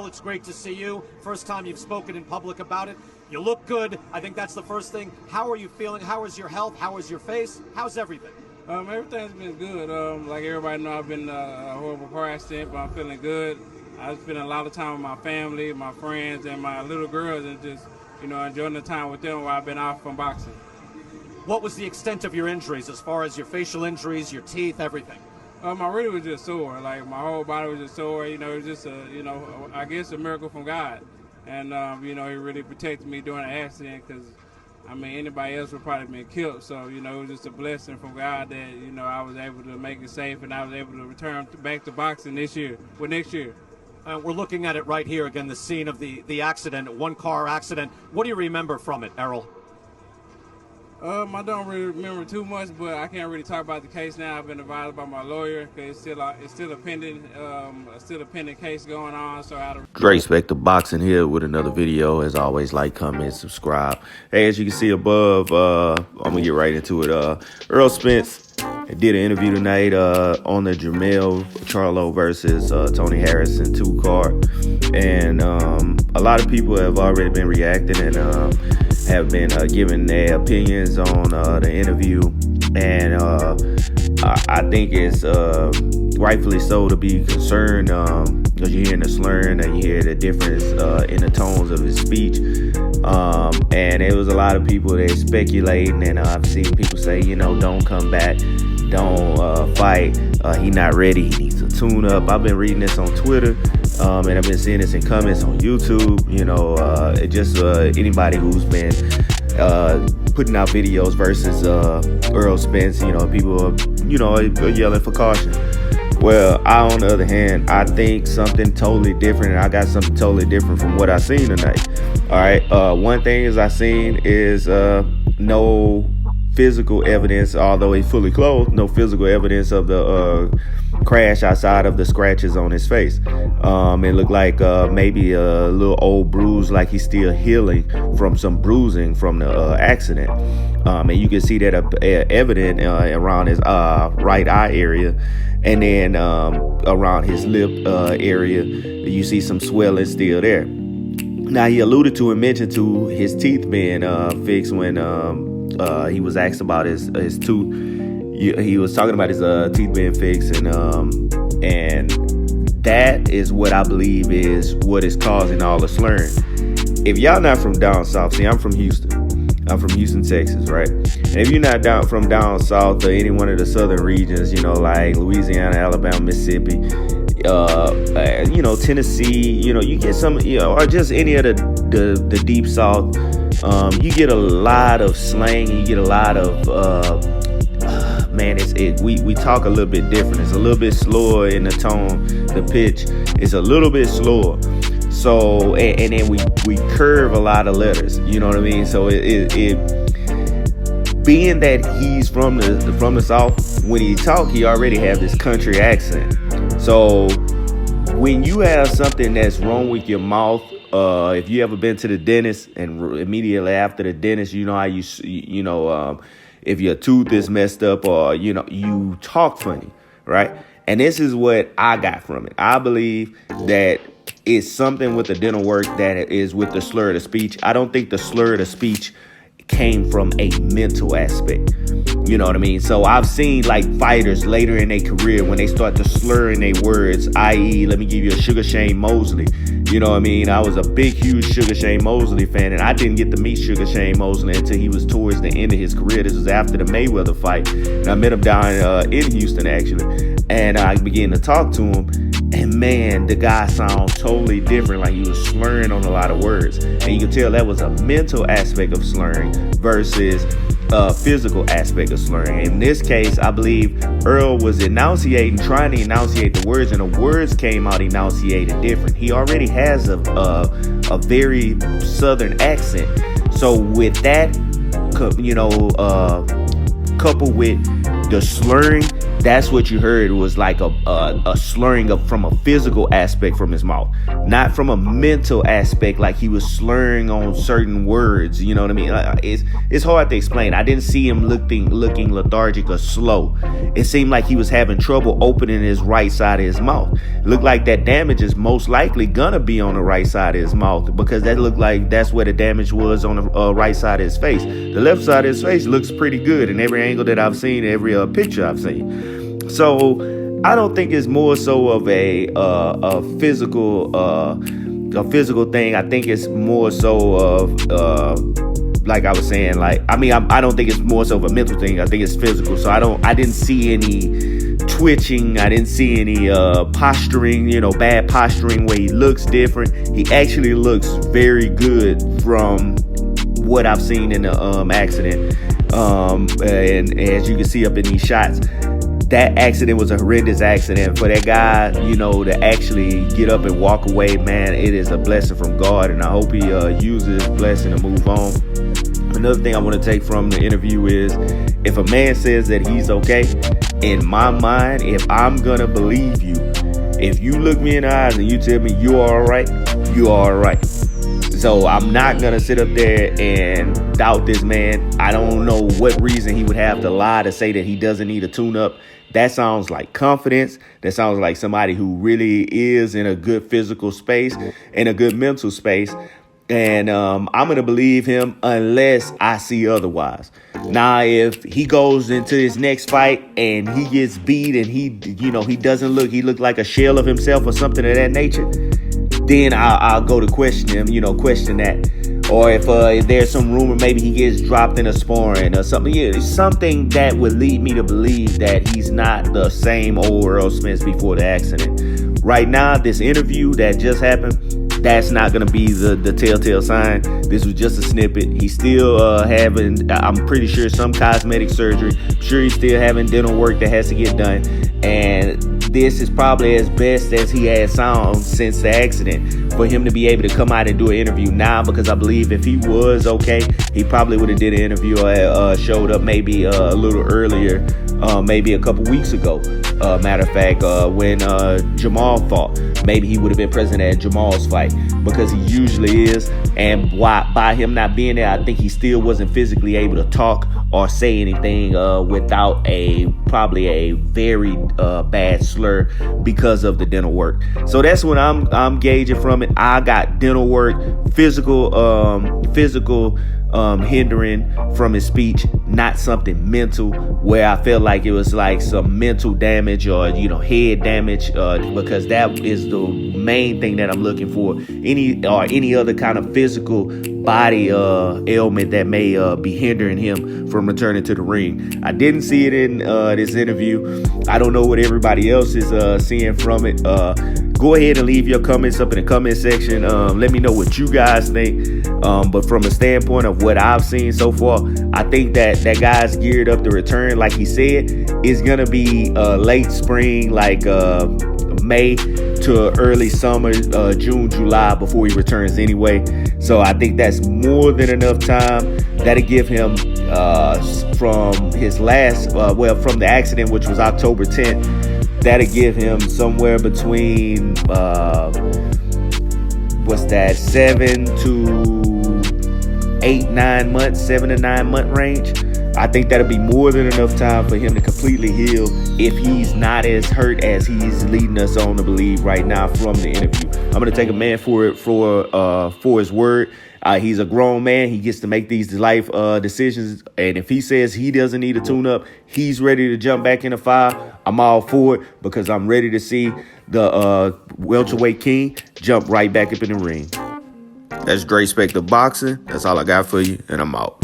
Errol, it's great to see you. First time you've spoken in public about it. You look good. I think that's the first thing. How are you feeling? How is your health? How is your face? How's everything? Everything's been good. Like everybody know, I've been a horrible car accident, but I'm feeling good. I spent a lot of time with my family, my friends, and my little girls, and just, enjoying the time with them while I've been off from boxing. What was the extent of your injuries as far as your facial injuries, your teeth, everything? My really was just sore. Like, my whole body was just sore. It was just I guess a miracle from God. And, He really protected me during the accident because, anybody else would probably been killed. So, it was just a blessing from God that, I was able to make it safe and I was able to return back to boxing next year. We're looking at it right here again, the scene of the accident, one car accident. What do you remember from it, Errol? I don't really remember too much, but I can't really talk about the case now. I've been advised by my lawyer because it's still a pending case going on. So Dre Spector Boxing here with another video. As always, like, comment, subscribe. Hey, as you can see above, I'm gonna get right into it. Errol Spence did an interview tonight on the Jermell Charlo versus Tony Harrison 2 card, and a lot of people have already been reacting and have been giving their opinions on the interview, and I think it's rightfully so to be concerned because you're hearing the slurring and you hear the difference in the tones of his speech, and it was a lot of people that speculating, and I've seen people say, don't come back, don't fight, he not ready, he needs a tune-up. I've been reading this on Twitter, and I've been seeing this in comments on YouTube. Anybody who's been putting out videos versus Errol Spence, people are yelling for caution. Well, on the other hand, I think something totally different, and I got something totally different from what I seen tonight. All right, one thing is I seen is no physical evidence, although he's fully clothed, no physical evidence of the crash outside of the scratches on his face. It looked like maybe a little old bruise, like he's still healing from some bruising from the accident. And you can see that evident around his right eye area, and then around his lip area, you see some swelling still there. Now, he alluded to and mentioned to his teeth being fixed when he was asked about his tooth. He was talking about his teeth being fixed, and that is what I believe is what is causing all the slurring. If y'all not from down south, see, I'm from Houston. I'm from Houston, Texas, right? And if you're not from down south or any one of the southern regions, like Louisiana, Alabama, Mississippi, Tennessee, you get some, or just any of the deep south, you get a lot of slang, and you get a lot of we talk a little bit different. It's a little bit slower in the tone, the pitch is a little bit slower. So and then we curve a lot of letters, you know what I mean? So it being that he's from the south, when he talk, he already have this country accent. So when you have something that's wrong with your mouth, if you ever been to the dentist and immediately after the dentist, you know how if your tooth is messed up, or you talk funny, right? And this is what I got from it. I believe that it's something with the dental work that is with the slur of the speech. I don't think the slur of the speech came from a mental aspect. You know what I mean? So I've seen like fighters later in their career when they start to slur in their words, i.e., let me give you a Sugar Shane Mosley. You know what I mean? I was a big, huge Sugar Shane Mosley fan, and I didn't get to meet Sugar Shane Mosley until he was towards the end of his career. This was after the Mayweather fight, and I met him down in Houston, actually, and I began to talk to him, and man, the guy sounds totally different, like he was slurring on a lot of words, and you can tell that was a mental aspect of slurring versus physical aspect of slurring. In this case, I believe Earl was trying to enunciate the words, and the words came out enunciated different. He already has a very southern accent. So with that, coupled with the slurring, That's what you heard was like a slurring from a physical aspect from his mouth, not from a mental aspect, like he was slurring on certain words. You know what I mean? It's hard to explain. I didn't see him looking lethargic or slow. It seemed like he was having trouble opening his right side of his mouth. It looked like that damage is most likely gonna be on the right side of his mouth, because that looked like that's where the damage was, on the right side of his face. The left side of his face looks pretty good in every angle that I've seen, every picture I've seen. So I don't think it's more so of a physical thing. I think it's more so of like I was saying, like, I don't think it's more so of a mental thing. I think it's physical. So I didn't see any twitching. I didn't see any posturing, bad posturing where he looks different. He actually looks very good from what I've seen in the accident. And as you can see up in these shots, that accident was a horrendous accident. For that guy, to actually get up and walk away, man, it is a blessing from God, and I hope he uses his blessing to move on. Another thing I want to take from the interview is, if a man says that he's okay, in my mind, if I'm gonna believe you, if you look me in the eyes and you tell me you're all right, you're all right. So I'm not going to sit up there and doubt this man. I don't know what reason he would have to lie to say that he doesn't need a tune-up. That sounds like confidence. That sounds like somebody who really is in a good physical space, in a good mental space. And I'm going to believe him unless I see otherwise. Now, if he goes into his next fight and he gets beat and he look like a shell of himself or something of that nature, then I'll go to question him, question that. Or if there's some rumor, maybe he gets dropped in a sparring or something. Yeah, something that would lead me to believe that he's not the same old Errol Spence before the accident. Right now, this interview that just happened, that's not going to be the telltale sign. This was just a snippet. He's still having, I'm pretty sure, some cosmetic surgery. I'm sure he's still having dental work that has to get done. And this is probably as best as he has sound since the accident, for him to be able to come out and do an interview now, because I believe if he was okay, he probably would have did an interview or showed up maybe a little earlier, maybe a couple weeks ago. Matter of fact, when Jamal fought, maybe he would have been present at Jamal's fight, because he usually is. And by him not being there, I think he still wasn't physically able to talk or say anything without probably a very bad slur because of the dental work. So that's what I'm gauging from it. I got dental work, physical hindering from his speech, not something mental where I felt like it was like some mental damage or head damage, because that is the main thing that I'm looking for. Any other kind of physical body ailment that may be hindering him from returning to the ring. I didn't see it in this interview. I don't know what everybody else is seeing from it. Go ahead and leave your comments up in the comment section. Let me know what you guys think. But from a standpoint of what I've seen so far, I think that guy's geared up to return. Like he said, it's going to be late spring, like May to early summer, June, July, before he returns anyway. So I think that's more than enough time. That'll give him from his last, from the accident, which was October 10th, that'll give him somewhere between, 7 to 8-9 months, 7 to 9 month range. I think that'll be more than enough time for him to completely heal if he's not as hurt as he's leading us on to believe right now from the interview. I'm going to take a man for his word. He's a grown man. He gets to make these life decisions. And if he says he doesn't need a tune-up, he's ready to jump back in the fire, I'm all for it, because I'm ready to see the welterweight king jump right back up in the ring. That's Dre Spector Boxing. That's all I got for you, and I'm out.